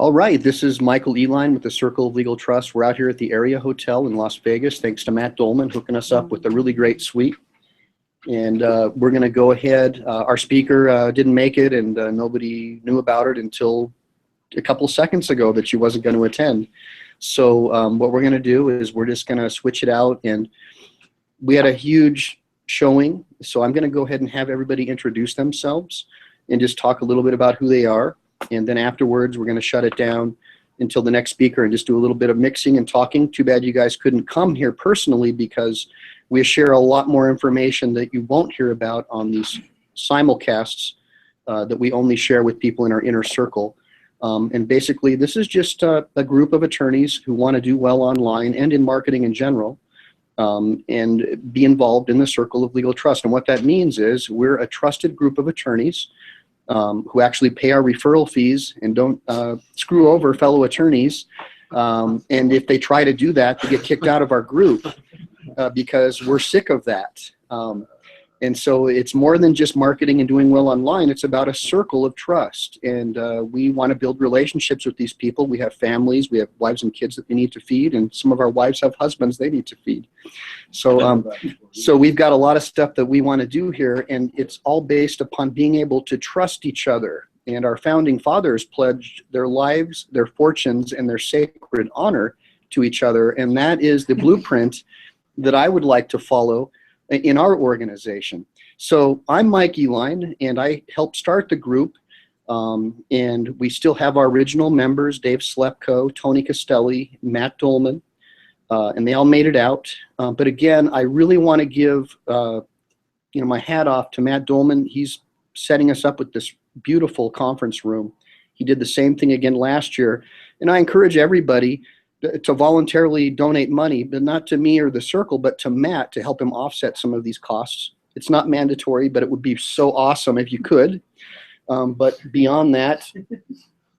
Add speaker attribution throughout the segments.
Speaker 1: All right, this is Michael Eline with the Circle of Legal Trust. We're out here at the Area Hotel in Las Vegas, thanks to Matt Dolman hooking us up with a really great suite. And we're going to go ahead. Our speaker didn't make it, and nobody knew about it until a couple seconds ago that she wasn't going to attend. So what we're going to do is we're just going to switch it out. And we had a huge showing, so I'm going to go ahead and have everybody introduce themselves and just talk a little bit about who they are. And then afterwards, we're going to shut it down until the next speaker and just do a little bit of mixing and talking. Too bad you guys couldn't come here personally, because we share a lot more information that you won't hear about on these simulcasts that we only share with people in our inner circle. And basically, this is just a group of attorneys who want to do well online and in marketing in general, and be involved in the Circle of Legal Trust. And what that means is we're a trusted group of attorneys who actually pay our referral fees and don't screw over fellow attorneys. And if they try to do that, they get kicked out of our group because we're sick of that. And so it's more than just marketing and doing well online. It's about a circle of trust. And we want to build relationships with these people. We have families, we have wives and kids that they need to feed, and some of our wives have husbands they need to feed. So, so we've got a lot of stuff that we want to do here, and it's all based upon being able to trust each other. And our founding fathers pledged their lives, their fortunes, and their sacred honor to each other. And that is the blueprint that I would like to follow in our organization. So I'm Mike Eline, and I helped start the group. And we still have our original members, Dave Slepko, Tony Castelli, Matt Dolman, and they all made it out. But again, I really want to give my hat off to Matt Dolman. He's setting us up with this beautiful conference room. He did the same thing again last year. And I encourage everybody to voluntarily donate money, but not to me or the circle, but to Matt to help him offset some of these costs. It's not mandatory, but it would be so awesome if you could. But beyond that,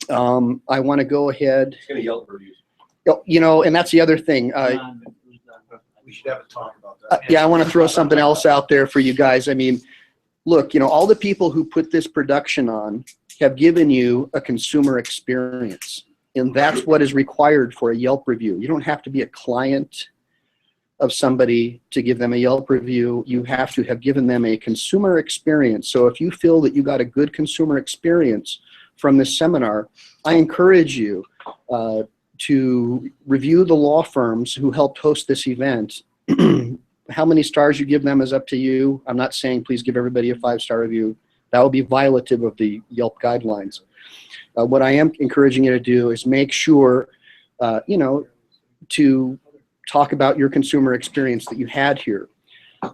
Speaker 1: I want to go ahead.
Speaker 2: It's going to Yelp reviews.
Speaker 1: And that's the other thing.
Speaker 2: We should have a talk about that.
Speaker 1: Yeah, I want to throw something else out there for you guys. I mean, look, all the people who put this production on have given you a consumer experience. And that's what is required for a Yelp review. You don't have to be a client of somebody to give them a Yelp review. You have to have given them a consumer experience. So if you feel that you got a good consumer experience from this seminar, I encourage you to review the law firms who helped host this event. How many stars you give them is up to you. I'm not saying please give everybody a 5-star review. That would be violative of the Yelp guidelines. What I am encouraging you to do is make sure, to talk about your consumer experience that you had here.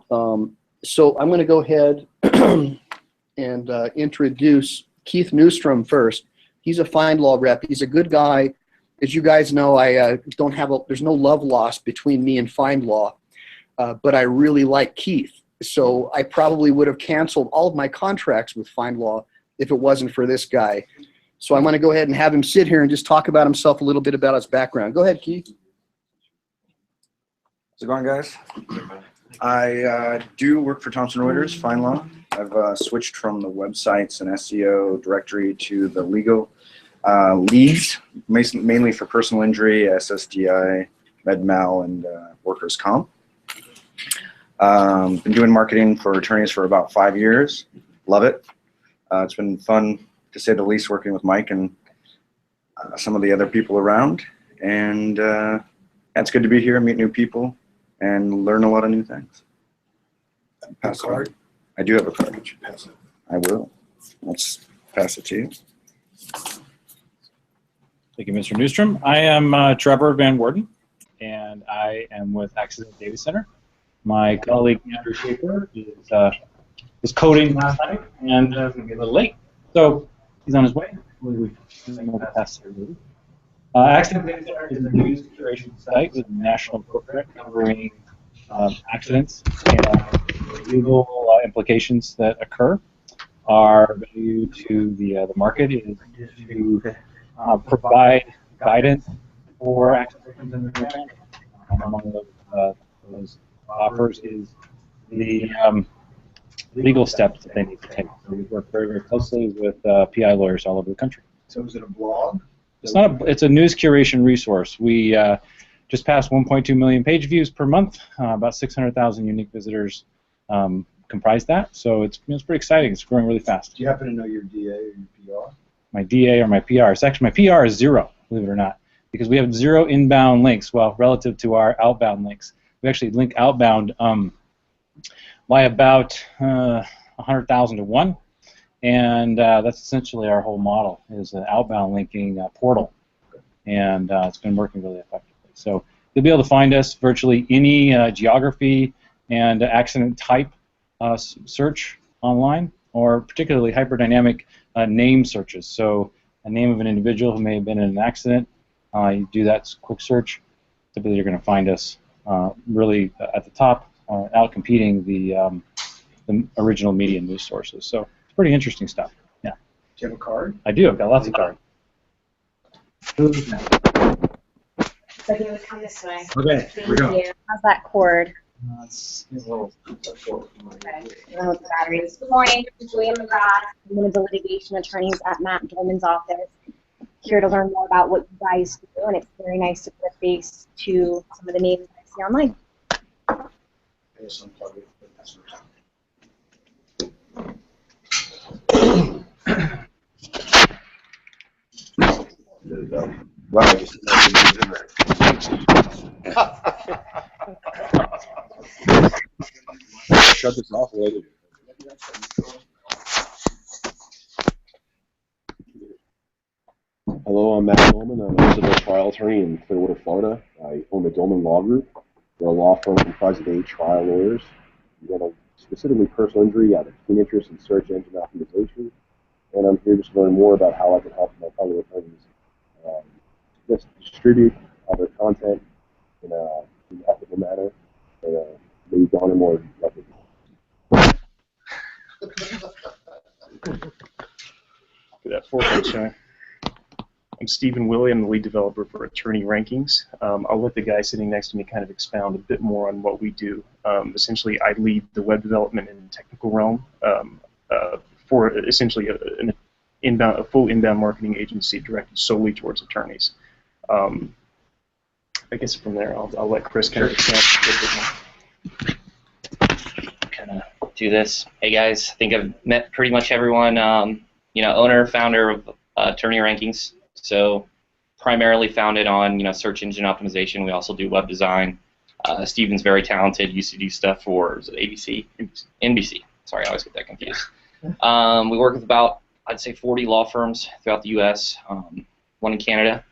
Speaker 1: So I'm going to go ahead and introduce Keith Newstrom first. He's a FindLaw rep. He's a good guy. As you guys know, there's no love lost between me and FindLaw, but I really like Keith. So I probably would have canceled all of my contracts with FindLaw if it wasn't for this guy. So I'm going to go ahead and have him sit here and just talk about himself a little bit about his background. Go ahead, Keith.
Speaker 3: How's it going, guys? I do work for Thomson Reuters, FindLaw. I've switched from the websites and SEO directory to the legal leads, mainly for personal injury, SSDI, MedMal, and workers' comp. Been doing marketing for attorneys for about 5 years. Love it. It's been fun, to say the least, working with Mike and some of the other people around. And it's good to be here, meet new people, and learn a lot of new things.
Speaker 2: Pass card.
Speaker 3: I do have a card.
Speaker 2: Would you pass it?
Speaker 3: I will. Let's pass it to you.
Speaker 4: Thank you, Mr. Newstrom. I am Trevor Van Worden, and I am with Accident Data Center. My colleague Andrew Schaefer is coding last night and going to be a little late, so he's on his way. Accident Data Center is a news curation site with a national footprint covering accidents and legal implications that occur. Our value to the market is to provide guidance for accident victims and their families. Among those offers is the legal steps that they need to take. So we work very, very closely with PI lawyers all over the country.
Speaker 2: So is it a blog?
Speaker 4: It's a news curation resource. We just passed 1.2 million page views per month. About 600,000 unique visitors comprise that. So it's pretty exciting. It's growing really fast.
Speaker 2: Do you happen to know your DA or your PR?
Speaker 4: My DA or my PR? It's actually my PR is 0, believe it or not, because we have 0 inbound links. Well, relative to our outbound links, we actually link outbound by about 100,000 to 1. And that's essentially our whole model, is an outbound linking portal, and it's been working really effectively. So you'll be able to find us virtually any geography and accident type search online, or particularly hyperdynamic name searches. So a name of an individual who may have been in an accident, you do that quick search, typically you're going to find us really at the top, out competing the original media news sources. So pretty interesting stuff. Yeah.
Speaker 2: Do you have a card?
Speaker 4: I do. I've got lots of cards.
Speaker 5: Who's next?
Speaker 6: So you would come this way.
Speaker 2: Okay,
Speaker 6: Thank
Speaker 2: we go.
Speaker 6: you. How's that cord?
Speaker 2: It's a little short.
Speaker 6: Okay. With the batteries. Good morning. This is Julia McGrath. I'm one of the litigation attorneys at Matt Dolman's office. Here to learn more about what you guys do, and it's very nice to put a face to some of the names I see online.
Speaker 2: I guess unplug it, but that's what I'm-
Speaker 7: Wow, I guess it's in there. Shut this off later. Hello, I'm Matt Dolman. I'm a civil trial attorney in Clearwater, Florida. I own the Dolman Law Group. We're a law firm comprised of 8 trial lawyers. We handle specifically personal injury out of keen interest in search engine optimization. And I'm here just to learn more about how I can help my fellow attorneys just distribute all their content in an ethical manner and maybe garner more revenue.
Speaker 8: For that forward, I'm Stephen Willie. I'm the lead developer for Attorney Rankings. I'll let the guy sitting next to me kind of expound a bit more on what we do. Essentially, I lead the web development and technical realm for essentially a full inbound marketing agency directed solely towards attorneys. I guess from there, I'll let Chris kind of expand a bit more.
Speaker 9: Kind of do this. Hey guys, I think I've met pretty much everyone. Owner, founder of Attorney Rankings. So primarily founded on search engine optimization. We also do web design. Steven's very talented. Used to do stuff for ABC, NBC. Sorry, I always get that confused. We work with about, I'd say, 40 law firms throughout the U.S. One in Canada.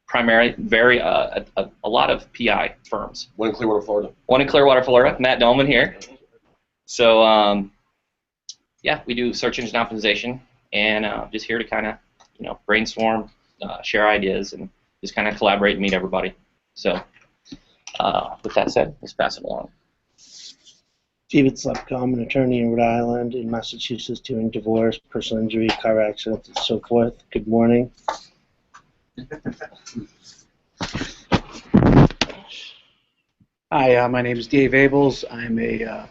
Speaker 9: Primarily, a lot of PI firms.
Speaker 7: One in Clearwater, Florida.
Speaker 9: One in Clearwater, Florida. Matt Dolman here. So, yeah, we do search engine optimization, and just here to kind of, brainstorm, share ideas, and just kind of collaborate and meet everybody. So, with that said, let's pass it along.
Speaker 5: David Slepko, I'm an attorney in Rhode Island, in Massachusetts, doing divorce, personal injury, car accidents, and so forth. Good morning.
Speaker 10: Hi, my name is Dave Abels. I'm a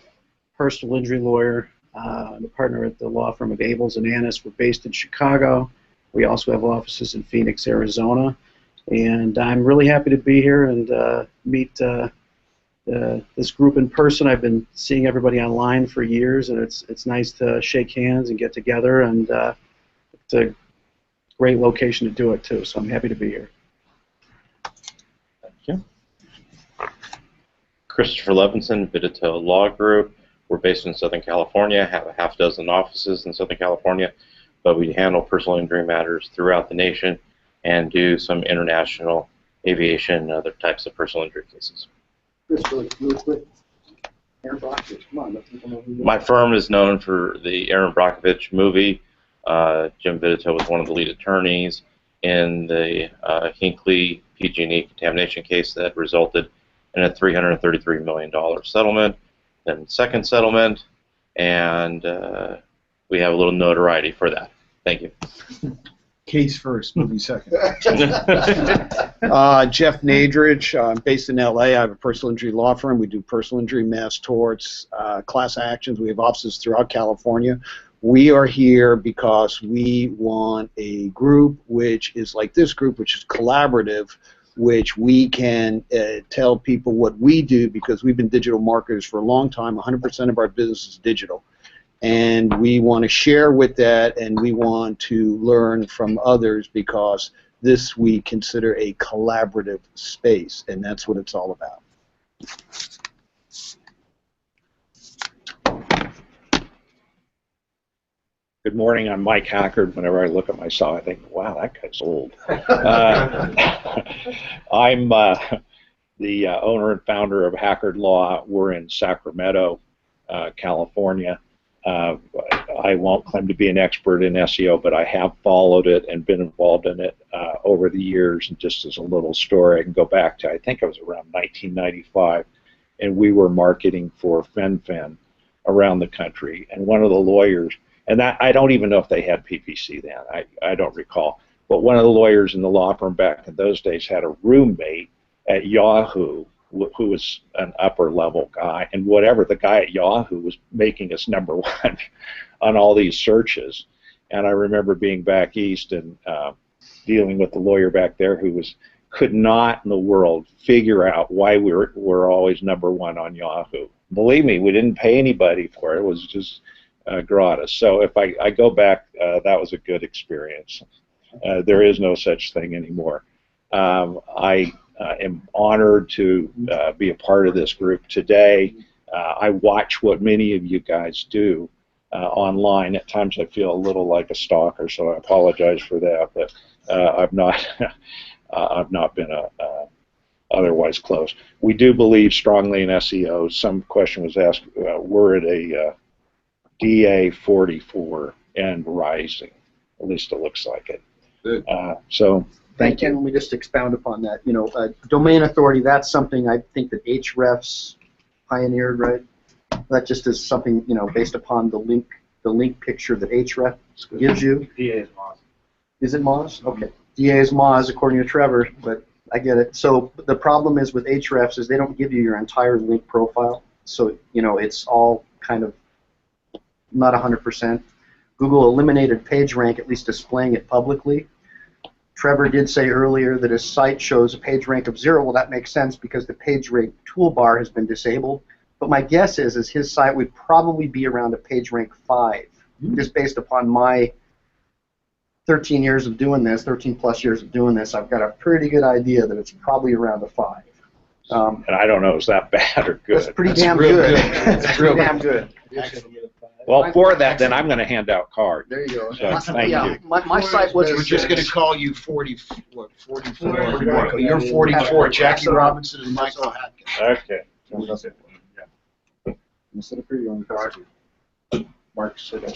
Speaker 10: personal injury lawyer. I'm a partner at the law firm of Abels and Annis. We're based in Chicago. We also have offices in Phoenix, Arizona. And I'm really happy to be here and meet this group in person. I've been seeing everybody online for years, and it's nice to shake hands and get together. And it's a great location to do it too. So I'm happy to be here.
Speaker 11: Thank you. Christopher Levinson, Vidito Law Group. We're based in Southern California, have a half dozen offices in Southern California, but we handle personal injury matters throughout the nation and do some international aviation and other types of personal injury cases.
Speaker 1: Chris, really quick. Aaron Brockovich, come on, let people know who you are.
Speaker 11: My firm is known for the Aaron Brockovich movie. Jim Vidito was one of the lead attorneys in the Hinckley PG&E contamination case that resulted in a $333 million settlement. Then second settlement, and we have a little notoriety for that. Thank you.
Speaker 2: Case first, movie second.
Speaker 10: Jeff Nadridge. I'm based in LA. I have a personal injury law firm. We do personal injury, mass torts, class actions. We have offices throughout California.
Speaker 12: We are here because we want a group which is like this group, which is collaborative, which we can tell people what we do, because we've been digital marketers for a long time. 100% of our business is digital. And we want to share with that, and we want to learn from others, because this we consider a collaborative space, and that's what it's all about.
Speaker 13: Good morning, I'm Mike Hackard. Whenever I look at myself, I think, wow, that guy's old. I'm the owner and founder of Hackard Law. We're in Sacramento, California. I won't claim to be an expert in SEO, but I have followed it and been involved in it over the years. And just as a little story, I can go back to, I think it was around 1995, and we were marketing for FenFen around the country. And one of the lawyers, and that, I don't even know if they had PPC then, I don't recall, but one of the lawyers in the law firm back in those days had a roommate at Yahoo who was an upper level guy, and whatever, the guy at Yahoo was making us #1 on all these searches. And I remember being back east and dealing with the lawyer back there who could not in the world figure out why we're always #1 on Yahoo. Believe me, we didn't pay anybody for it. It was just gratis. So if I go back, that was a good experience. There is no such thing anymore. I am honored to be a part of this group today. I watch what many of you guys do online. At times I feel a little like a stalker, so I apologize for that, but I've not been otherwise close. We do believe strongly in SEO. Some question was asked, we're at a DA 44 and rising. At least it looks like it.
Speaker 1: Good.
Speaker 12: So thank you.
Speaker 1: And let me just expound upon that. You know, domain authority, that's something I think that Hrefs pioneered, right? That just is something, you know, based upon the link picture that Href gives you.
Speaker 2: DA is Moz.
Speaker 1: Is it Moz? Okay. DA is Moz, according to Trevor, but I get it. So the problem is with Hrefs is they don't give you your entire link profile. So, you know, it's all kind of not 100%. Google eliminated PageRank, at least displaying it publicly. Trevor did say earlier that his site shows a PageRank of 0. Well, that makes sense because the PageRank toolbar has been disabled. But my guess is his site would probably be around a PageRank 5, just based upon my 13 years of doing this, 13 plus years of doing this. I've got a pretty good idea that it's probably around a 5.
Speaker 13: And I don't know, is that bad or good?
Speaker 1: That's pretty damn good. That's pretty damn good.
Speaker 13: Well, for that, then I'm going to hand out cards.
Speaker 1: There you go.
Speaker 13: So, thank you.
Speaker 1: My site was.
Speaker 2: We're just going to call you 44. You're 44. Jackie Robinson and Michael Hatkins.
Speaker 13: Okay.
Speaker 2: Instead of you on the card. Mark, sit up.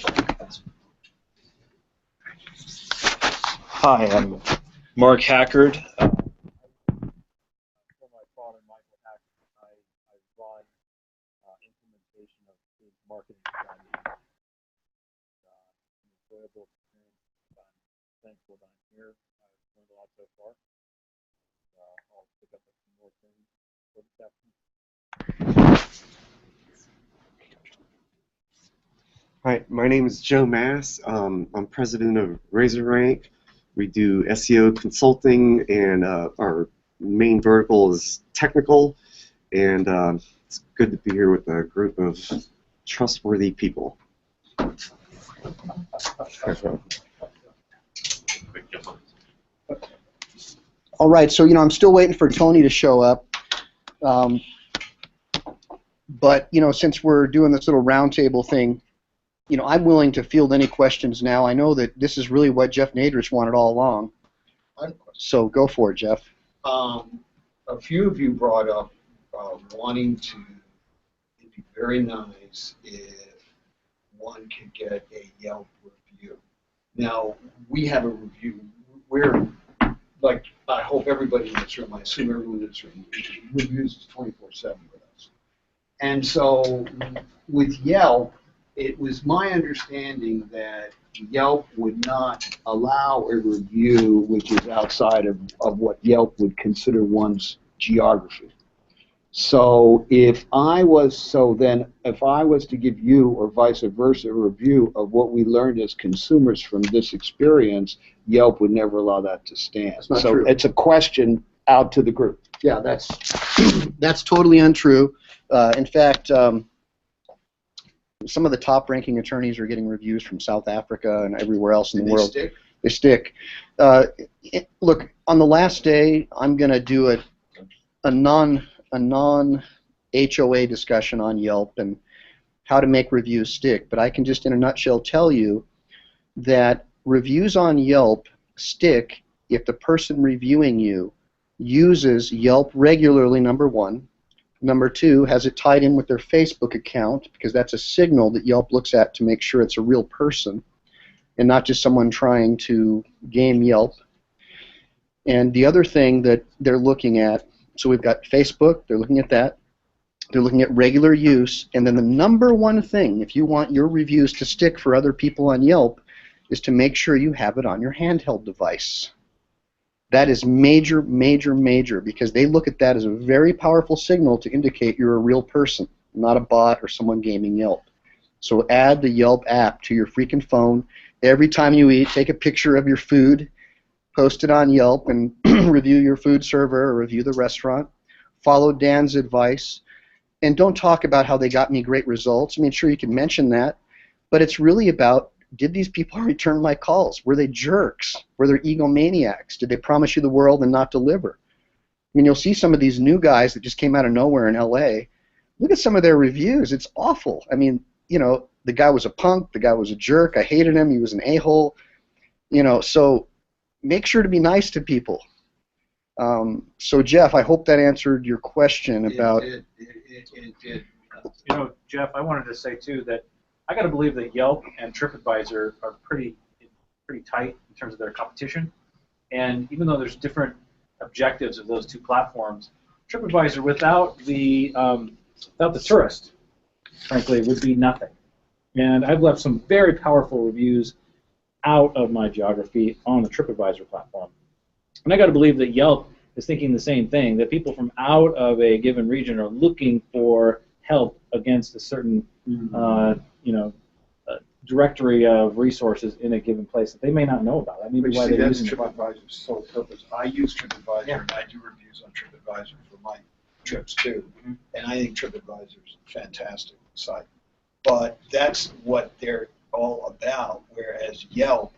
Speaker 14: Hi, I'm Mark Hackard.
Speaker 4: Marketing strategy. Enjoyable experience. I'm thankful that I'm here. I've learned a lot so far. I'll pick up a few more things for this afternoon.
Speaker 15: Hi, my name is Joe Mass. I'm president of RazorRank. We do SEO consulting, and our main vertical is technical. And it's good to be here with a group of trustworthy people.
Speaker 1: All right, so, you know, I'm still waiting for Tony to show up. But, you know, since we're doing this little roundtable thing, you know, I'm willing to field any questions now. I know that this is really what Jeff Nadrich wanted all along. So go for it, Jeff.
Speaker 2: A few of you brought up wanting to, it'd be very nice if one could get a Yelp review. Now, we have a review. We're, like, I hope everybody in this room, I assume everyone in this room, reviews 24/7 with us. And so with Yelp, it was my understanding that Yelp would not allow a review which is outside of what Yelp would consider one's geography.
Speaker 12: So if I was to give you or vice versa a review of what we learned as consumers from this experience, Yelp would never allow that to stand.
Speaker 1: That's not
Speaker 12: so
Speaker 1: true.
Speaker 12: It's a question out to the group.
Speaker 1: Yeah, that's totally untrue. In fact, some of the top-ranking attorneys are getting reviews from South Africa and everywhere else in the world. They stick. Look, on the last day, I'm going to do a non-HOA discussion on Yelp and how to make reviews stick. But I can just, in a nutshell, tell you that reviews on Yelp stick if the person reviewing you uses Yelp regularly, number one. Number two, has it tied in with their Facebook account, because that's a signal that Yelp looks at to make sure it's a real person and not just someone trying to game Yelp. And the other thing that they're looking at, so we've got Facebook, they're looking at that. They're looking at regular use. And then the number one thing, if you want your reviews to stick for other people on Yelp, is to make sure you have it on your handheld device. That is major, major, major, because they look at that as a very powerful signal to indicate you're a real person, not a bot or someone gaming Yelp. So add the Yelp app to your freaking phone. Every time you eat, take a picture of your food, post it on Yelp, and review your food server or review the restaurant. Follow Dan's advice. And don't talk about how they got me great results. I mean, sure, you can mention that, but it's really about, did these people return my calls? Were they jerks? Were they egomaniacs? Did they promise you the world and not deliver? I mean, you'll see some of these new guys that just came out of nowhere in LA. Look at some of their reviews. It's awful. I mean, you know, the guy was a punk. The guy was a jerk. I hated him. He was an a-hole. You know, so make sure to be nice to people. So, Jeff, I hope that answered your question about...
Speaker 2: It did.
Speaker 10: You know, Jeff, I wanted to say, too, that I got to believe that Yelp and TripAdvisor are pretty tight in terms of their competition. And even though there's different objectives of those two platforms, TripAdvisor without the tourist, frankly, would be nothing. And I've left some very powerful reviews out of my geography on the TripAdvisor platform. And I got to believe that Yelp is thinking the same thing, that people from out of a given region are looking for help against a certain directory of resources in a given place that they may not know about. That may be why they're using
Speaker 2: TripAdvisor's sole purpose. I use TripAdvisor and I do reviews on TripAdvisor for my trips too. And I think TripAdvisor is a fantastic site. But that's what they're all about, whereas Yelp,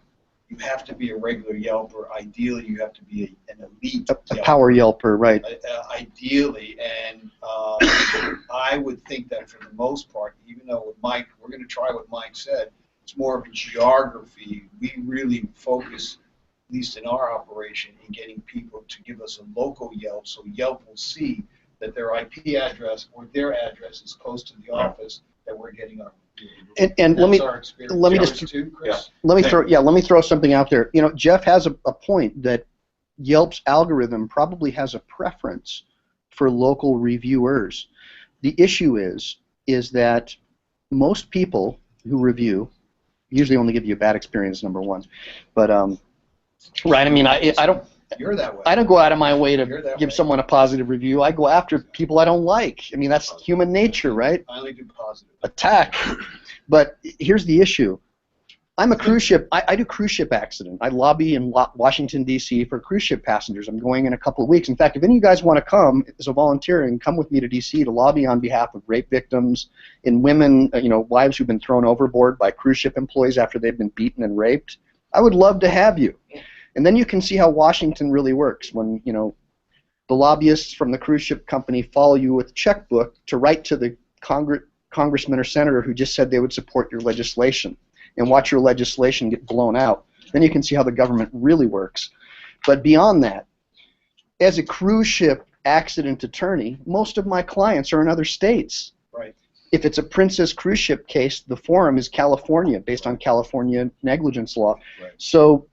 Speaker 2: you have to be a regular Yelper. Ideally, you have to be an elite Yelper.
Speaker 1: Power Yelper, right.
Speaker 2: Ideally, and I would think that for the most part, even though with Mike, we're going to try what Mike said, it's more of a geography. We really focus, at least in our operation, in getting people to give us a local Yelp, so Yelp will see that their IP address or their address is close to the office that we're getting our.
Speaker 1: And let me throw something out there. You know, Jeff has a point that Yelp's algorithm probably has a preference for local reviewers. The issue is that most people who review usually only give you a bad experience, number one. But right, I mean, I don't.
Speaker 2: You're that way.
Speaker 1: I don't go out of my way to give someone a positive review. I go after people I don't like. I mean, that's human nature, right?
Speaker 2: I only do positive.
Speaker 1: Attack. But here's the issue. I'm a cruise ship. I do cruise ship accident. I lobby in Washington, D.C. for cruise ship passengers. I'm going in a couple of weeks. In fact, if any of you guys want to come as a volunteer and come with me to D.C. to lobby on behalf of rape victims and women, wives who've been thrown overboard by cruise ship employees after they've been beaten and raped, I would love to have you. And then you can see how Washington really works when, the lobbyists from the cruise ship company follow you with a checkbook to write to the congressman or senator who just said they would support your legislation and watch your legislation get blown out. Then you can see how the government really works. But beyond that, as a cruise ship accident attorney, most of my clients are in other states.
Speaker 2: Right.
Speaker 1: If it's a Princess cruise ship case, the forum is California, based on California negligence law.
Speaker 2: Right.
Speaker 1: So,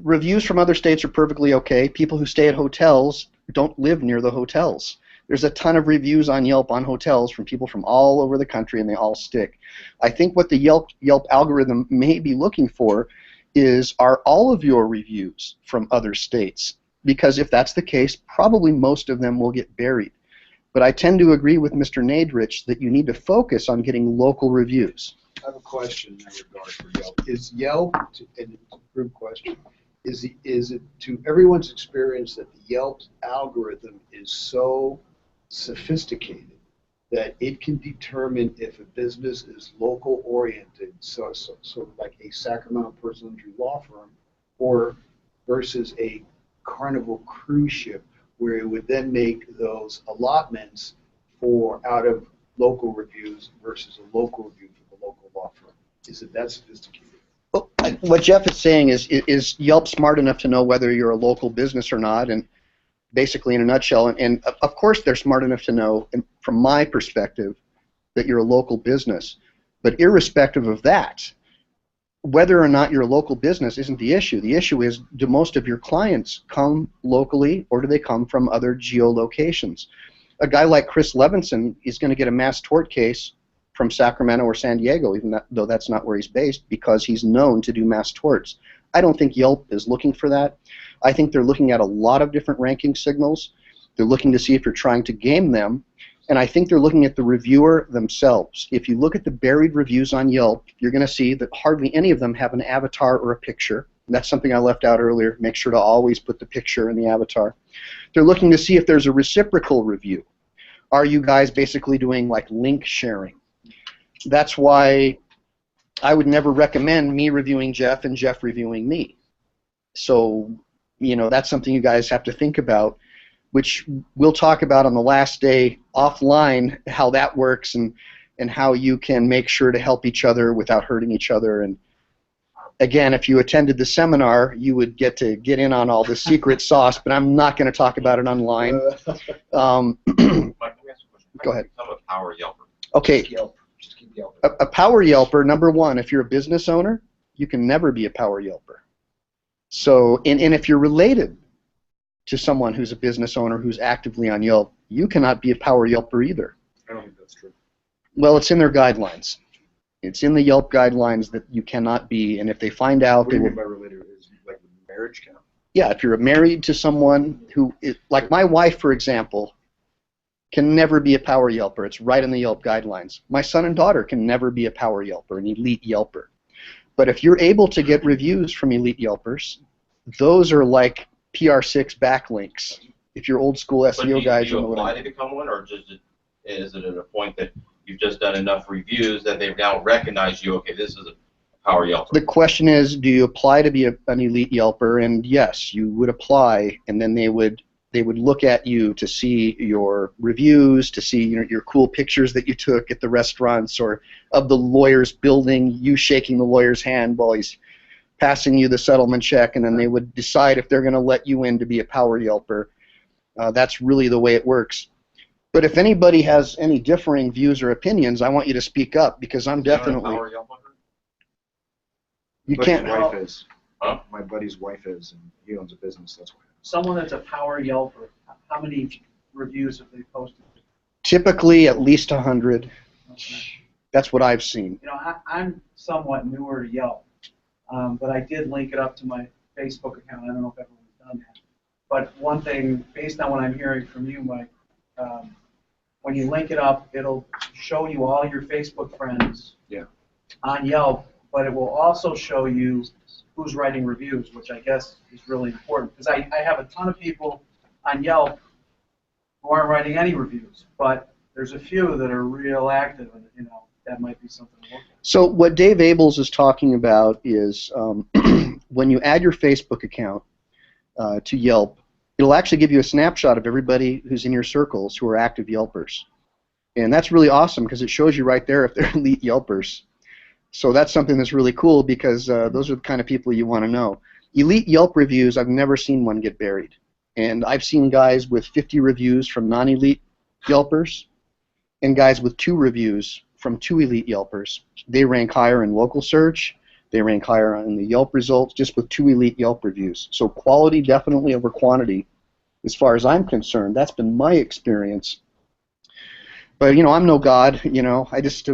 Speaker 1: reviews from other states are perfectly okay. People who stay at hotels don't live near the hotels. There's a ton of reviews on Yelp on hotels from people from all over the country, and they all stick. I think what the Yelp algorithm may be looking for is, are all of your reviews from other states? because if that's the case, probably most of them will get buried. But I tend to agree with Mr. Nadrich that you need to focus on getting local reviews.
Speaker 12: I have a question in that regard for Yelp. Is Yelp, and it's a group question, is it to everyone's experience that the Yelp algorithm is so sophisticated that it can determine if a business is local oriented, so sort of like a Sacramento personal injury law firm, or versus a Carnival cruise ship, where it would then make those allotments for out of local reviews versus a local review for the local law firm? Is it that sophisticated?
Speaker 1: Well, what Jeff is saying is Yelp smart enough to know whether you're a local business or not, and basically in a nutshell, and of course they're smart enough to know, and from my perspective, that you're a local business. But irrespective of that, whether or not you're a local business isn't the issue. The issue is, do most of your clients come locally, or do they come from other geolocations? A guy like Chris Levinson is going to get a mass tort case from Sacramento or San Diego, even though that's not where he's based, because he's known to do mass torts. I don't think Yelp is looking for that. I think they're looking at a lot of different ranking signals. They're looking to see if you're trying to game them, and I think they're looking at the reviewer themselves. If you look at the buried reviews on Yelp, you're going to see that hardly any of them have an avatar or a picture. That's something I left out earlier. Make sure to always put the picture in the avatar. They're looking to see if there's a reciprocal review. Are you guys basically doing like link sharing? That's why I would never recommend me reviewing Jeff and Jeff reviewing me. So, you know, that's something you guys have to think about, which we'll talk about on the last day offline, how that works and how you can make sure to help each other without hurting each other. And again, if you attended the seminar, you would get to get in on all the secret sauce, but I'm not going to talk about it online. Go ahead.
Speaker 11: Become a power Yelper.
Speaker 1: Okay.
Speaker 2: Just keep Yelping.
Speaker 1: A power Yelper, number one, if you're a business owner, you can never be a power Yelper. So, and if you're related to someone who's a business owner who's actively on Yelp, you cannot be a power Yelper either.
Speaker 3: I don't think that's true.
Speaker 1: Well, it's in their guidelines. It's in the Yelp guidelines that you cannot be, and if they find out,
Speaker 3: What do
Speaker 1: they
Speaker 3: you
Speaker 1: will.
Speaker 3: mean by related? Is like marriage count?
Speaker 1: Yeah, if you're married to someone who is, like my wife, for example, can never be a power Yelper. It's right in the Yelp guidelines. My son and daughter can never be a power Yelper, an elite Yelper. But if you're able to get reviews from elite Yelpers, those are like PR6 backlinks. If you're old school SEO guys,
Speaker 11: do
Speaker 1: you
Speaker 11: you
Speaker 1: know what I
Speaker 11: apply
Speaker 1: mean.
Speaker 11: to become one, or is it at a point that you've just done enough reviews that they've now recognized you? Okay, this is a power Yelper.
Speaker 1: The question is, do you apply to be an elite Yelper? And yes, you would apply, and then they would look at you to see your reviews, to see your cool pictures that you took at the restaurants, or of the lawyer's building, you shaking the lawyer's hand while he's passing you the settlement check, and then they would decide if they're going to let you in to be a power Yelper. That's really the way it works. But if anybody has any differing views or opinions, I want you to speak up, because I'm definitely.
Speaker 11: Power Yelper?
Speaker 1: You
Speaker 3: My
Speaker 1: can't.
Speaker 3: buddy's wife is.
Speaker 11: Huh?
Speaker 3: My buddy's wife is, and he owns a business. That's why.
Speaker 10: Someone that's a power Yelper, how many reviews have they posted?
Speaker 1: Typically at least 100.
Speaker 10: Okay.
Speaker 1: That's what I've seen.
Speaker 10: You know, I'm somewhat newer to Yelp, but I did link it up to my Facebook account. I don't know if everyone's done that. But one thing, based on what I'm hearing from you, Mike, when you link it up, it'll show you all your Facebook friends on Yelp, but it will also show you who's writing reviews, which I guess is really important. Because I have a ton of people on Yelp who aren't writing any reviews, but there's a few that are real active, and you know that might be something to look at.
Speaker 1: So what Dave Abels is talking about is when you add your Facebook account to Yelp, it'll actually give you a snapshot of everybody who's in your circles who are active Yelpers. And that's really awesome because it shows you right there if they're elite Yelpers. So that's something that's really cool because those are the kind of people you want to know. Elite Yelp reviews, I've never seen one get buried. And I've seen guys with 50 reviews from non-elite Yelpers and guys with 2 reviews from 2 elite Yelpers. They rank higher in local search. They rank higher in the Yelp results just with 2 elite Yelp reviews. So quality definitely over quantity as far as I'm concerned. That's been my experience. But, you know, I'm no god, you know. I'm just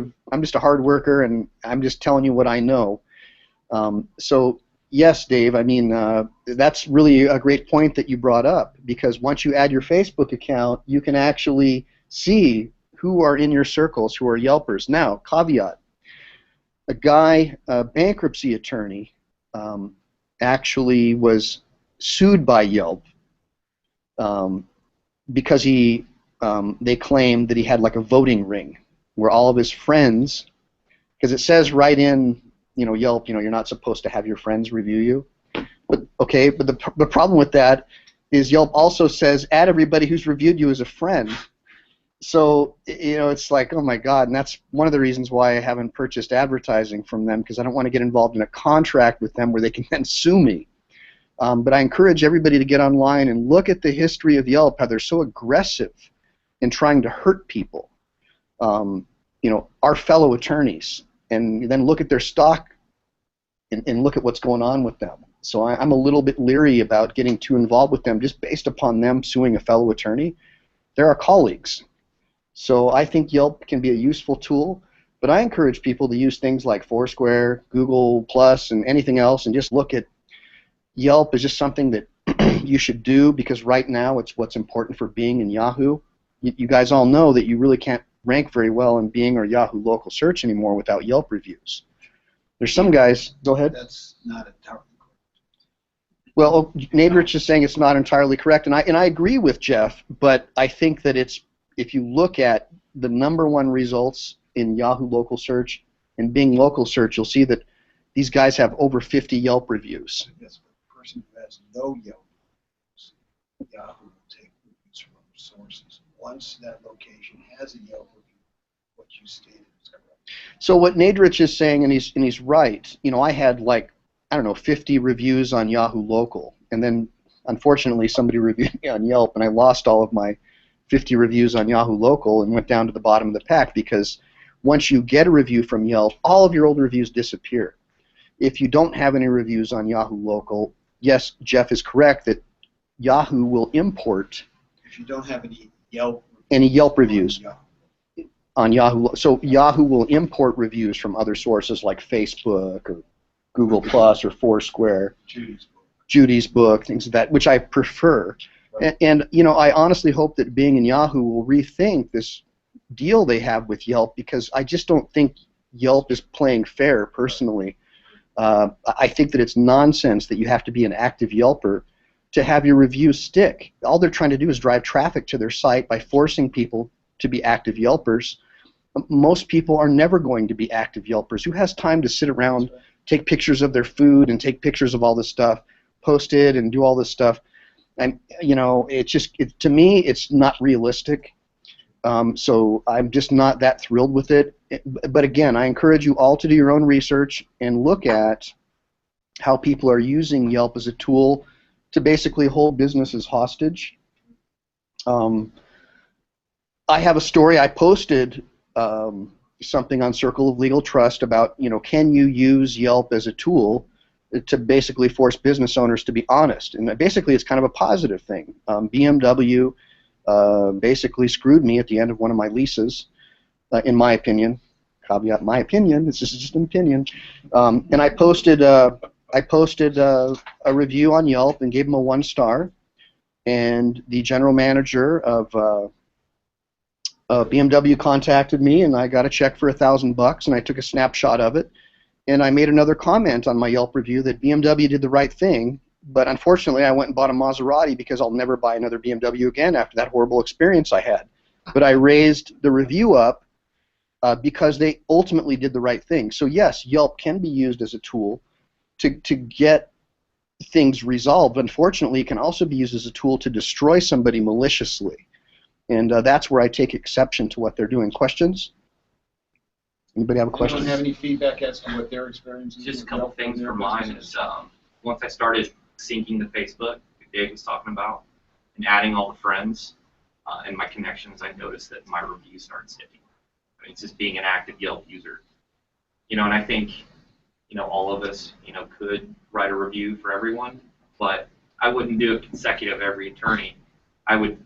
Speaker 1: a hard worker, and I'm just telling you what I know. So yes, Dave. I mean, that's really a great point that you brought up, because once you add your Facebook account, you can actually see who are in your circles, who are Yelpers. Now, caveat, a guy, a bankruptcy attorney, actually was sued by Yelp because they claimed that he had like a voting ring where all of his friends, because it says right in Yelp, you're not supposed to have your friends review you. But okay, but the problem with that is Yelp also says add everybody who's reviewed you as a friend. So it's like, oh my God, and that's one of the reasons why I haven't purchased advertising from them, because I don't want to get involved in a contract with them where they can then sue me. But I encourage everybody to get online and look at the history of Yelp, how they're so aggressive in trying to hurt people. Our fellow attorneys, and then look at their stock and look at what's going on with them. So I'm a little bit leery about getting too involved with them just based upon them suing a fellow attorney. They're our colleagues. So I think Yelp can be a useful tool, but I encourage people to use things like Foursquare, Google Plus, and anything else, and just look at Yelp as just something that you should do, because right now it's what's important for Bing and Yahoo. You guys all know that you really can't rank very well in Bing or Yahoo local search anymore without Yelp reviews. There's some guys. Go ahead.
Speaker 2: That's not entirely correct.
Speaker 1: Well, Nadrich is saying it's not entirely correct, and I agree with Jeff, but I think that if you look at the #1 results in Yahoo local search and Bing local search, you'll see that these guys have over 50 Yelp reviews.
Speaker 2: Yes, but the person who has no Yelp reviews, Yahoo will take reviews from sources. Once that location has a Yelp review, what you stated is correct.
Speaker 1: So what Nadrich is saying, and he's right. I had like, I don't know, 50 reviews on Yahoo local, and then unfortunately somebody reviewed me on Yelp, and I lost all of my 50 reviews on Yahoo local and went down to the bottom of the pack, because once you get a review from Yelp, all of your old reviews disappear. If you don't have any reviews on Yahoo local, yes, Jeff is correct that Yahoo will import
Speaker 2: If you don't have any Yelp
Speaker 1: reviews on Yahoo, so Yahoo will import reviews from other sources like Facebook or Google Plus or Foursquare, Judy's book, things like that, which I prefer. And I honestly hope that Bing and Yahoo will rethink this deal they have with Yelp, because I just don't think Yelp is playing fair, personally. I think that it's nonsense that you have to be an active Yelper to have your reviews stick. All they're trying to do is drive traffic to their site by forcing people to be active Yelpers. Most people are never going to be active Yelpers. Who has time to sit around, take pictures of their food and take pictures of all this stuff, post it and do all this stuff? And to me, it's not realistic. So I'm just not that thrilled with it. But again, I encourage you all to do your own research and look at how people are using Yelp as a tool to basically hold businesses hostage. I have a story. I posted something on Circle of Legal Trust about, can you use Yelp as a tool to basically force business owners to be honest? And basically it's kind of a positive thing. BMW basically screwed me at the end of one of my leases, in my opinion. Caveat, my opinion. This is just an opinion. And I posted a review on Yelp and gave them a 1-star. And the general manager of BMW contacted me, and I got a check for $1,000, and I took a snapshot of it. And I made another comment on my Yelp review that BMW did the right thing, but unfortunately I went and bought a Maserati because I'll never buy another BMW again after that horrible experience I had. But I raised the review up because they ultimately did the right thing. So yes, Yelp can be used as a tool to get things resolved. Unfortunately, it can also be used as a tool to destroy somebody maliciously. And that's where I take exception to what they're doing. Questions? Anybody have a question?
Speaker 2: Anyone have any feedback as to what their experience is?
Speaker 9: Just a couple things from mine is once I started syncing the Facebook that Dave was talking about and adding all the friends and my connections, I noticed that my reviews started sticking. I mean, it's just being an active Yelp user. And I think, all of us, could write a review for everyone, but I wouldn't do it consecutive every attorney. I would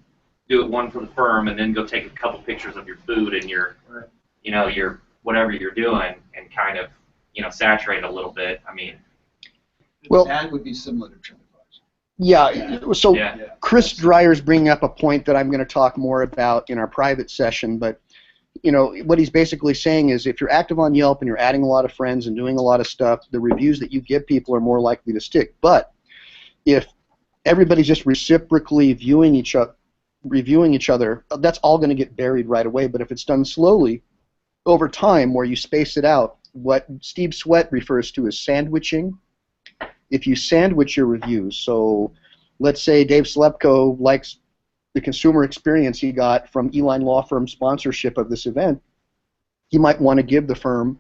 Speaker 9: do it one for the firm and then go take a couple pictures of your food and your, your whatever you're doing and kind of, saturate a little bit. I mean,
Speaker 1: Well,
Speaker 2: that would be similar to TripAdvisor.
Speaker 1: Yeah, so
Speaker 9: Yeah.
Speaker 1: Chris Dreyer's bringing up a point that I'm going to talk more about in our private session, but you know, what he's basically saying is if you're active on Yelp and you're adding a lot of friends and doing a lot of stuff, the reviews that you give people are more likely to stick. But if everybody's just reciprocally reviewing each other, that's all going to get buried right away. But if it's done slowly over time where you space it out, what Steve Sweat refers to as sandwiching, if you sandwich your reviews, so let's say Dave Slepko likes the consumer experience he got from Eline Law Firm sponsorship of this event, he might want to give the firm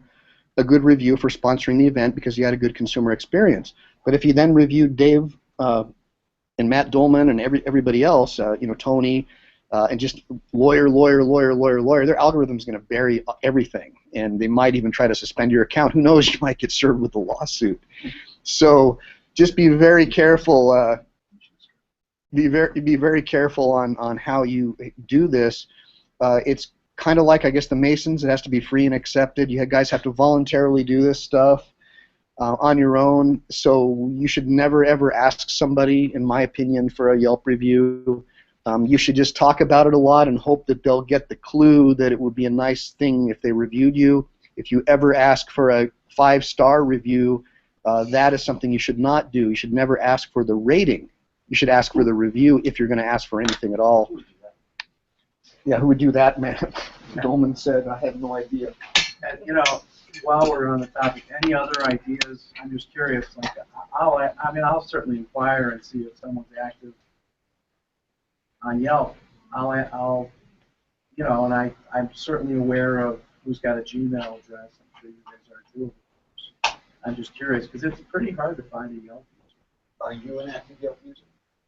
Speaker 1: a good review for sponsoring the event because he had a good consumer experience. But if he then reviewed Dave and Matt Dolman and everybody else, you know, Tony, and just lawyer, their algorithm's going to bury everything, and they might even try to suspend your account. Who knows? You might get served with a lawsuit. So just be very careful. Be very careful on how you do this. It's kind of like, I guess, the Masons. It has to be free and accepted. You guys have to voluntarily do this stuff on your own. So you should never ever ask somebody, in my opinion, for a Yelp review. You should just talk about it a lot and hope that they'll get the clue that it would be a nice thing if they reviewed you. If you ever ask for a 5-star review, that is something you should not do. You should never ask for the rating. You should ask for the review if you're going to ask for anything at all. Yeah, who would do that, man? Dolman said, I have no idea.
Speaker 10: And, you know, while we're on the topic, any other ideas? I'm just curious. Like, I'll certainly inquire and see if someone's active on Yelp. I'll, you know, and I'm certainly aware of who's got a Gmail address. I'm sure you guys are too. I'm just curious because it's pretty hard to find a Yelp user.
Speaker 2: Are you an active Yelp user?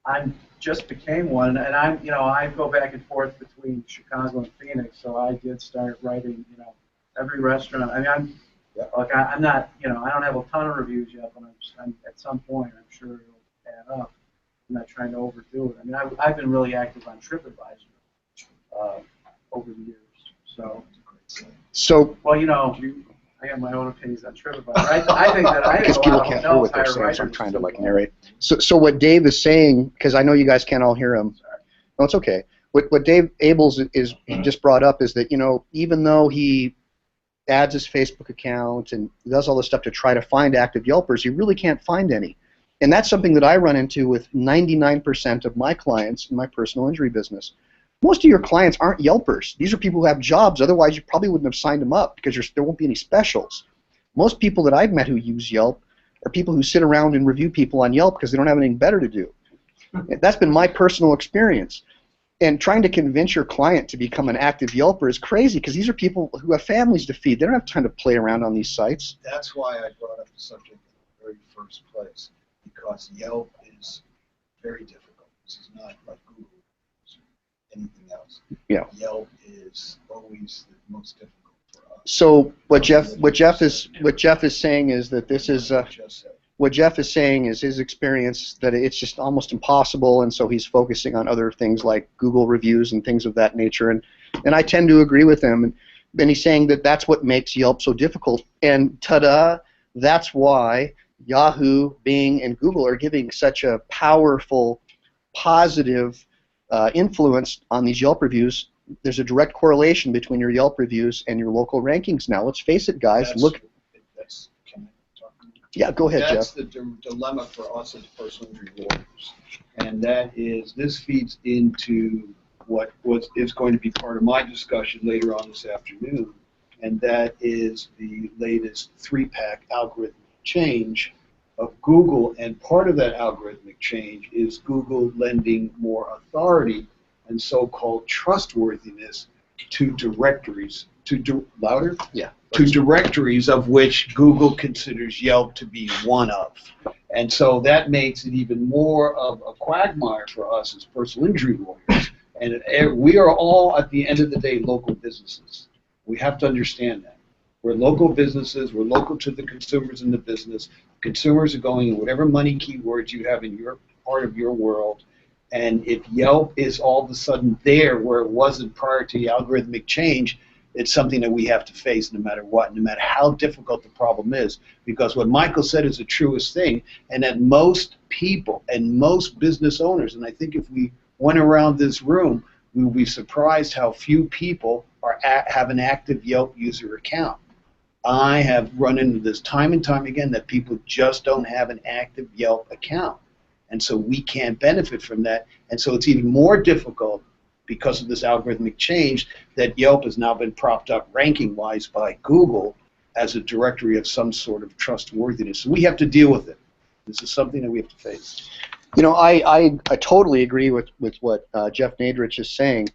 Speaker 10: I just became one, and I'm, you know, I go back and forth between Chicago and Phoenix, so I did start writing, you know, every restaurant. I mean, I'm not, you know, I don't have a ton of reviews yet, but I'm at some point, I'm sure it'll add up. I'm not trying to overdo it. I mean, I've been really active on TripAdvisor over the years, so. Well, you know, I have my own opinions on TripAdvisor. I think that
Speaker 1: Because people can't hear what they're saying, so I'm trying to like narrate. So what Dave is saying, because I know you guys can't all hear him. No, it's okay. What Dave Abels is just brought up is that, you know, even though he adds his Facebook account and does all this stuff to try to find active Yelpers, he really can't find any. And that's something that I run into with 99% of my clients in my personal injury business. Most of your clients aren't Yelpers. These are people who have jobs. Otherwise, you probably wouldn't have signed them up because there won't be any specials. Most people that I've met who use Yelp are people who sit around and review people on Yelp because they don't have anything better to do. That's been my personal experience. And trying to convince your client to become an active Yelper is crazy because these are people who have families to feed. They don't have time to play around on these sites.
Speaker 2: That's why I brought up the subject in the very first place, because Yelp is very difficult. This is not like Google or anything else.
Speaker 1: Yeah.
Speaker 2: Yelp is always the most difficult for us.
Speaker 1: So what Jeff is saying is that this is what Jeff is saying is his experience that it's just almost impossible, and so he's focusing on other things like Google reviews and things of that nature. And I tend to agree with him. And he's saying that that's what makes Yelp so difficult. And ta-da, that's why Yahoo, Bing, and Google are giving such a powerful, positive influence on these Yelp reviews. There's a direct correlation between your Yelp reviews and your local rankings now. Let's face it, guys. Yeah, go ahead,
Speaker 2: Jeff. That's
Speaker 1: Jeff.
Speaker 2: the dilemma for us as personal injury lawyers, and that is this feeds into what is going to be part of my discussion later on this afternoon, and that is the latest 3-pack algorithmic change of Google, and part of that algorithmic change is Google lending more authority and so-called trustworthiness to directories, louder?
Speaker 1: Yeah.
Speaker 2: To directories of which Google considers Yelp to be one of. And so that makes it even more of a quagmire for us as personal injury lawyers. And we are all, at the end of the day, local businesses. We have to understand that. We're local businesses. We're local to the consumers in the business. Consumers are going in whatever money keywords you have in your part of your world. And if Yelp is all of a sudden there where it wasn't prior to the algorithmic change,
Speaker 12: It's something that we have to face no matter what, no matter how difficult the problem is. Because what Michael said is the truest thing, and that most people and most business owners, and I think if we went around this room, we would be surprised how few people have an active Yelp user account. I have run into this time and time again that people just don't have an active Yelp account. And so we can't benefit from that. And so it's even more difficult because of this algorithmic change that Yelp has now been propped up ranking-wise by Google as a directory of some sort of trustworthiness. So we have to deal with it. This is something that we have to face.
Speaker 1: You know, I totally agree with what Jeff Nadrich is saying.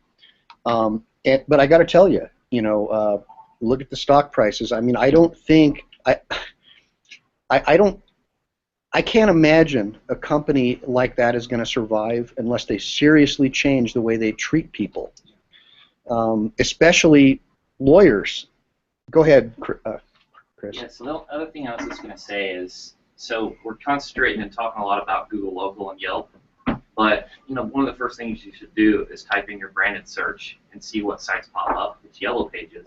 Speaker 1: But I got to tell you, you know, look at the stock prices. I mean, I don't think I can't imagine a company like that is going to survive unless they seriously change the way they treat people, especially lawyers. Go ahead, Chris.
Speaker 9: Yeah, so the other thing I was just going to say is, so we're concentrating and talking a lot about Google Local and Yelp, but you know, one of the first things you should do is type in your branded search and see what sites pop up. It's Yellow Pages.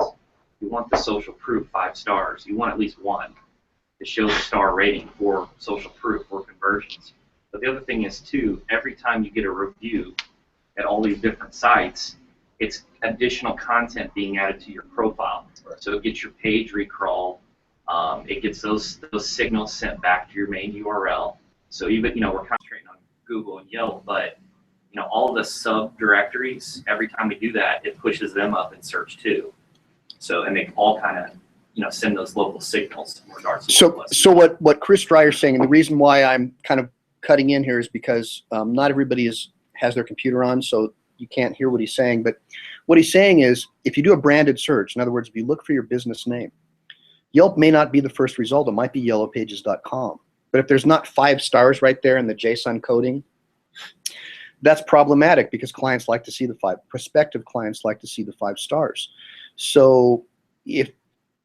Speaker 9: You want the social proof 5 stars. You want at least one to show the star rating for social proof for conversions. But the other thing is too, every time you get a review at all these different sites, it's additional content being added to your profile. Right. So it gets your page recrawled. It gets those signals sent back to your main URL. So even, you know, we're concentrating on Google and Yelp, but you know, all the subdirectories, every time we do that, it pushes them up in search too. So, and they all kind of, you know, send those local signals in regards to
Speaker 1: so what Chris Dreyer's saying, and the reason why I'm kind of cutting in here is because not everybody has their computer on, so you can't hear what he's saying. But what he's saying is, if you do a branded search, in other words, if you look for your business name, Yelp may not be the first result. It might be yellowpages.com. But if there's not 5 stars right there in the JSON coding, that's problematic because clients like to see the 5. Prospective clients like to see the 5 stars. So if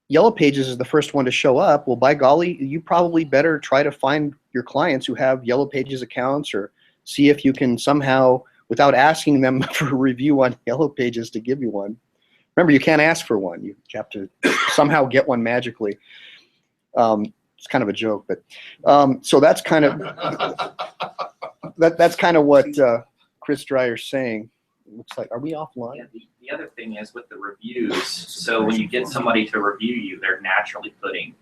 Speaker 1: Yellow Pages is the first one to show up, well, by golly, you probably better try to find your clients who have Yellow Pages accounts, or see if you can somehow, without asking them for a review on Yellow Pages, to give you one. Remember, you can't ask for one. You have to somehow get one magically. It's kind of a joke, but so that's kind of that's kind of what Chris Dreyer's saying. It looks like, are we offline?
Speaker 9: Yeah, the other thing is with the reviews, so when you get somebody to review you, they're naturally putting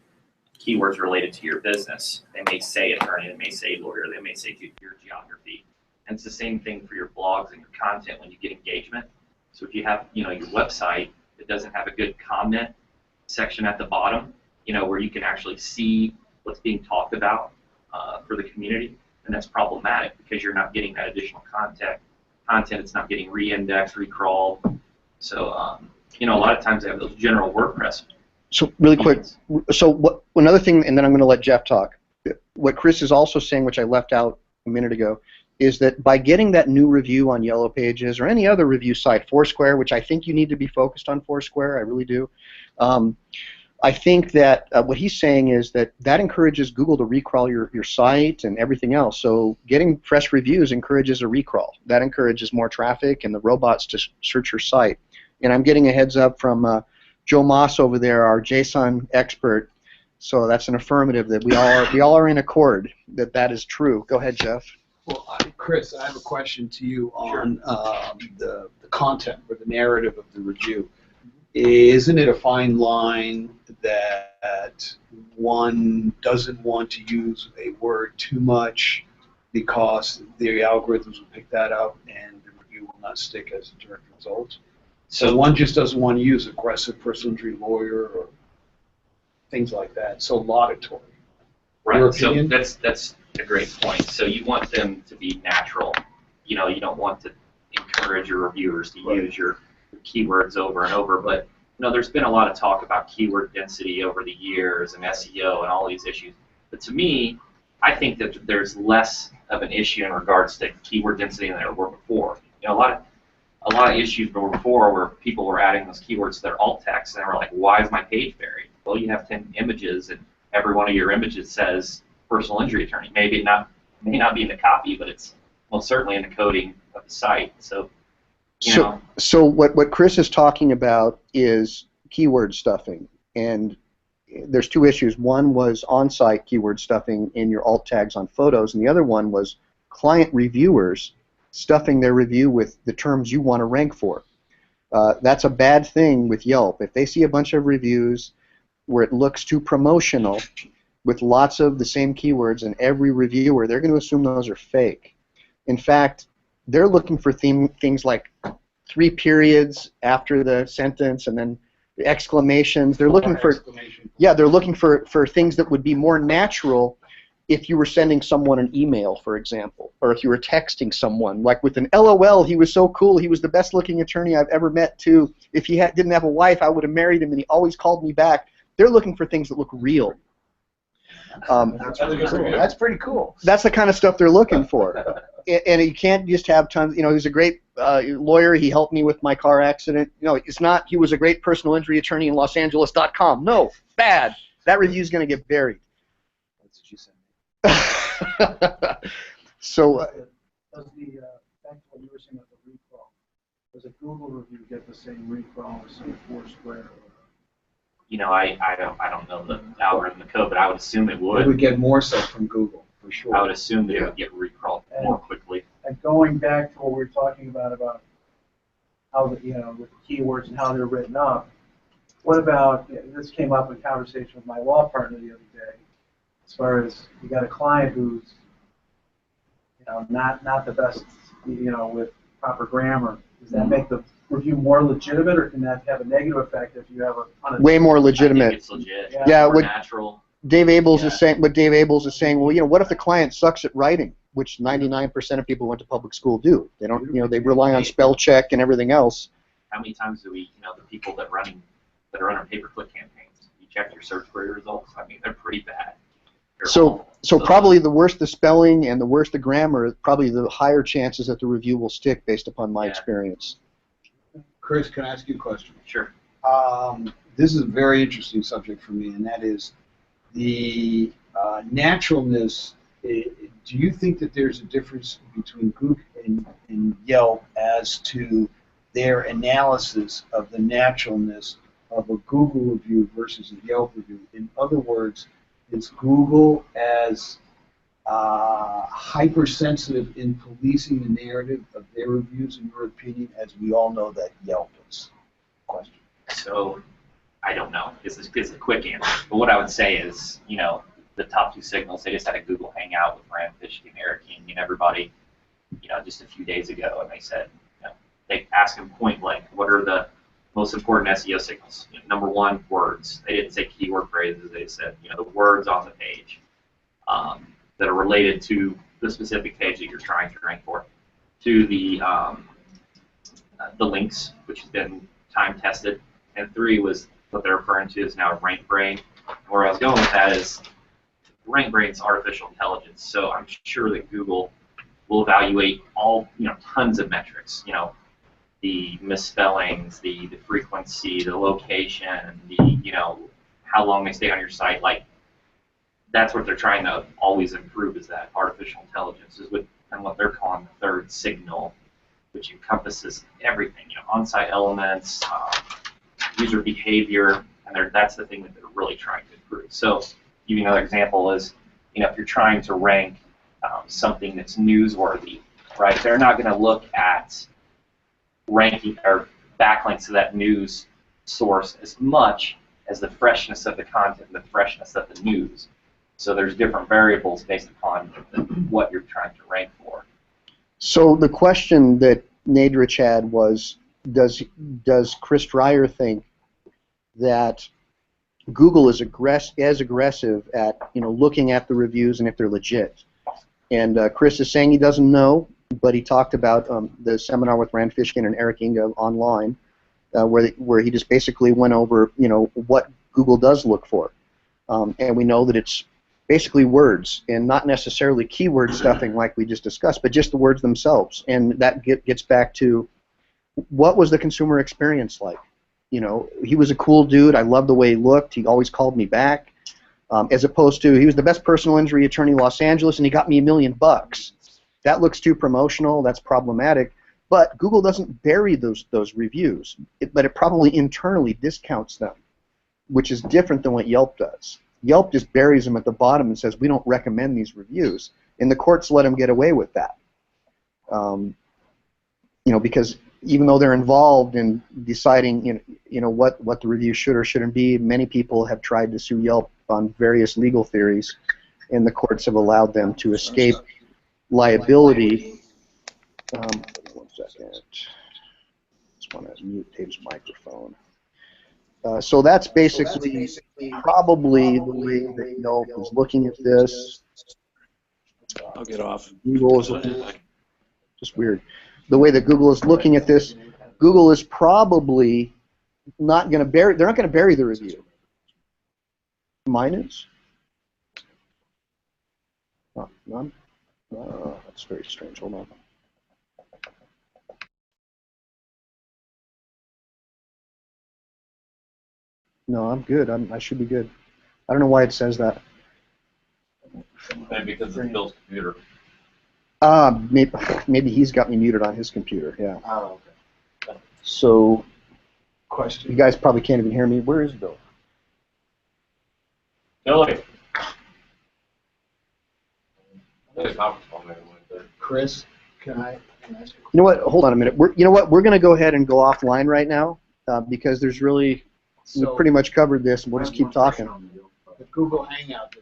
Speaker 9: keywords related to your business. They may say attorney, they may say lawyer, they may say your geography. And it's the same thing for your blogs and your content when you get engagement. So if you have, you know, your website that doesn't have a good comment section at the bottom, you know, where you can actually see what's being talked about for the community, and that's problematic because you're not getting that additional content. It's not getting re-indexed, recrawled. So, you know, a lot of times they have those general WordPress.
Speaker 1: So really quick, so another thing, and then I'm going to let Jeff talk. What Chris is also saying, which I left out a minute ago, is that by getting that new review on Yellow Pages or any other review site, Foursquare, which I think you need to be focused on Foursquare, I really do. I think that what he's saying is that encourages Google to recrawl your site and everything else. So getting fresh reviews encourages a recrawl. That encourages more traffic and the robots to search your site. And I'm getting a heads up from Joe Moss over there, our JSON expert. So that's an affirmative that we all are in accord that is true. Go ahead, Jeff.
Speaker 12: Well, Chris, I have a question to you on the content or the narrative of the review. Isn't it a fine line that one doesn't want to use a word too much because the algorithms will pick that up and the review will not stick as a direct result? So one just doesn't want to use aggressive personal injury lawyer or things like that. So laudatory.
Speaker 9: Right. So that's a great point. So you want them to be natural. You know, you don't want to encourage your reviewers to use your keywords over and over. But you know, there's been a lot of talk about keyword density over the years and SEO and all these issues. But to me, I think that there's less of an issue in regards to keyword density than there were before. You know, a lot of issues were before where people were adding those keywords to their alt text and they were like, why is my page buried? Well, you have 10 images and every one of your images says personal injury attorney. Maybe may not be in the copy, but it's most certainly in the coding of the site. So, you know.
Speaker 1: So what Chris is talking about is keyword stuffing, and there's two issues. One was on-site keyword stuffing in your alt tags on photos, and the other one was client reviewers stuffing their review with the terms you want to rank for. That's a bad thing with Yelp. If they see a bunch of reviews where it looks too promotional with lots of the same keywords in every reviewer, they're going to assume those are fake. In fact, they're looking for things like 3 periods after the sentence and then the exclamations. They're looking for they're looking for things that would be more natural if you were sending someone an email, for example, or if you were texting someone, like with an LOL, he was so cool, he was the best looking attorney I've ever met too. If he didn't have a wife, I would have married him, and he always called me back. They're looking for things that look real.
Speaker 12: That's pretty cool.
Speaker 1: That's the kind of stuff they're looking for. And you can't just have tons, he's a great lawyer, he helped me with my car accident. It's not, he was a great personal injury attorney in LosAngeles.com. No, bad. That review's going to get buried.
Speaker 10: That's what you said.
Speaker 1: So,
Speaker 10: does the, back to what you were saying about the recrawl, does a Google review get the same recrawl as, say, Foursquare?
Speaker 9: I don't know the algorithm, the code, but I would assume it would.
Speaker 12: It would get more so from Google, for sure.
Speaker 9: I would assume that it would get recrawled more quickly.
Speaker 10: And going back to what we were talking about how with the keywords and how they're written up, what about, this came up in conversation with my law partner the other day, as far as you got a client who's not the best with proper grammar. Does that make the review more legitimate, or can that have a negative effect if you have a ton of
Speaker 1: way more legitimate?
Speaker 9: I think it's legit.
Speaker 1: Yeah,
Speaker 9: more natural.
Speaker 1: Dave Abels is saying. What Dave Abels is saying. Well, what if the client sucks at writing, which 99% of people who went to public school do. They don't. They rely on spell check and everything else.
Speaker 9: How many times do we, the people that are running pay-per-click campaigns, you check your search query results? I mean, they're pretty bad.
Speaker 1: So probably the worse the spelling and the worse the grammar, probably the higher chances that the review will stick based upon my experience.
Speaker 12: Chris, can I ask you a question?
Speaker 9: Sure.
Speaker 12: This is a very interesting subject for me, and that is the naturalness. Do you think that there's a difference between Google and Yelp as to their analysis of the naturalness of a Google review versus a Yelp review? In other words, is Google as hypersensitive in policing the narrative of their reviews, in your opinion, as we all know that Yelp is? Question.
Speaker 9: So, I don't know. This is a quick answer. But what I would say is, the top 2 signals, they just had a Google Hangout with Rand Fishkin, Eric King, and everybody, just a few days ago, and they said, they asked them point blank, what are the most important SEO signals? Number 1, words. They didn't say keyword phrases. They said, the words on the page that are related to the specific page that you're trying to rank for. To the links, which has been time tested. And 3 was what they're referring to as now rank brain. Where I was going with that is rank brain is artificial intelligence. So I'm sure that Google will evaluate all, tons of metrics. The misspellings, the frequency, the location, the how long they stay on your site. Like, that's what they're trying to always improve, is that artificial intelligence is what they're calling the 3rd signal, which encompasses everything. On-site elements, user behavior, and that's the thing that they're really trying to improve. So, give you another example is, if you're trying to rank something that's newsworthy, right? They're not going to look at ranking or backlinks to that news source as much as the freshness of the content, the freshness of the news. So there's different variables based upon what you're trying to rank for.
Speaker 1: So the question that Nadrich had was, does Chris Dreyer think that Google is as aggressive at looking at the reviews and if they're legit? And Chris is saying he doesn't know, but he talked about the seminar with Rand Fishkin and Eric Inga online, where he just basically went over what Google does look for, and we know that it's basically words and not necessarily keyword stuffing like we just discussed, but just the words themselves. And that gets back to, what was the consumer experience like? He was a cool dude. I loved the way he looked. He always called me back. As opposed to, he was the best personal injury attorney in Los Angeles and he got me $1 million. That looks too promotional. That's problematic. But Google doesn't bury those reviews, but it probably internally discounts them, which is different than what Yelp does. Yelp just buries them at the bottom and says, we don't recommend these reviews. And the courts let them get away with that. Because even though they're involved in deciding what the review should or shouldn't be, many people have tried to sue Yelp on various legal theories, and the courts have allowed them to escape liability. One second. Just want to mute Dave's microphone. So that's basically probably the way that Yelp is looking at this.
Speaker 10: I'll get off.
Speaker 1: Google is just weird. The way that Google is looking at this, Google is probably not going to bury. They're not going to bury the review. Mine is. Oh, none. That's very strange. Hold on. No, I'm good. I should be good. I don't know why it says that.
Speaker 11: Maybe because it's Bill's computer.
Speaker 1: Maybe he's got me muted on his computer. Yeah.
Speaker 12: Oh, okay.
Speaker 1: So,
Speaker 12: Question.
Speaker 1: you guys probably can't even hear me. Where is Bill?
Speaker 11: No,
Speaker 12: Chris, can I ask
Speaker 1: You know what? Hold on a minute. You know what? We're going to go ahead and go offline right now because there's really we've pretty much covered this, and we'll just keep talking.
Speaker 12: The Google Hangout,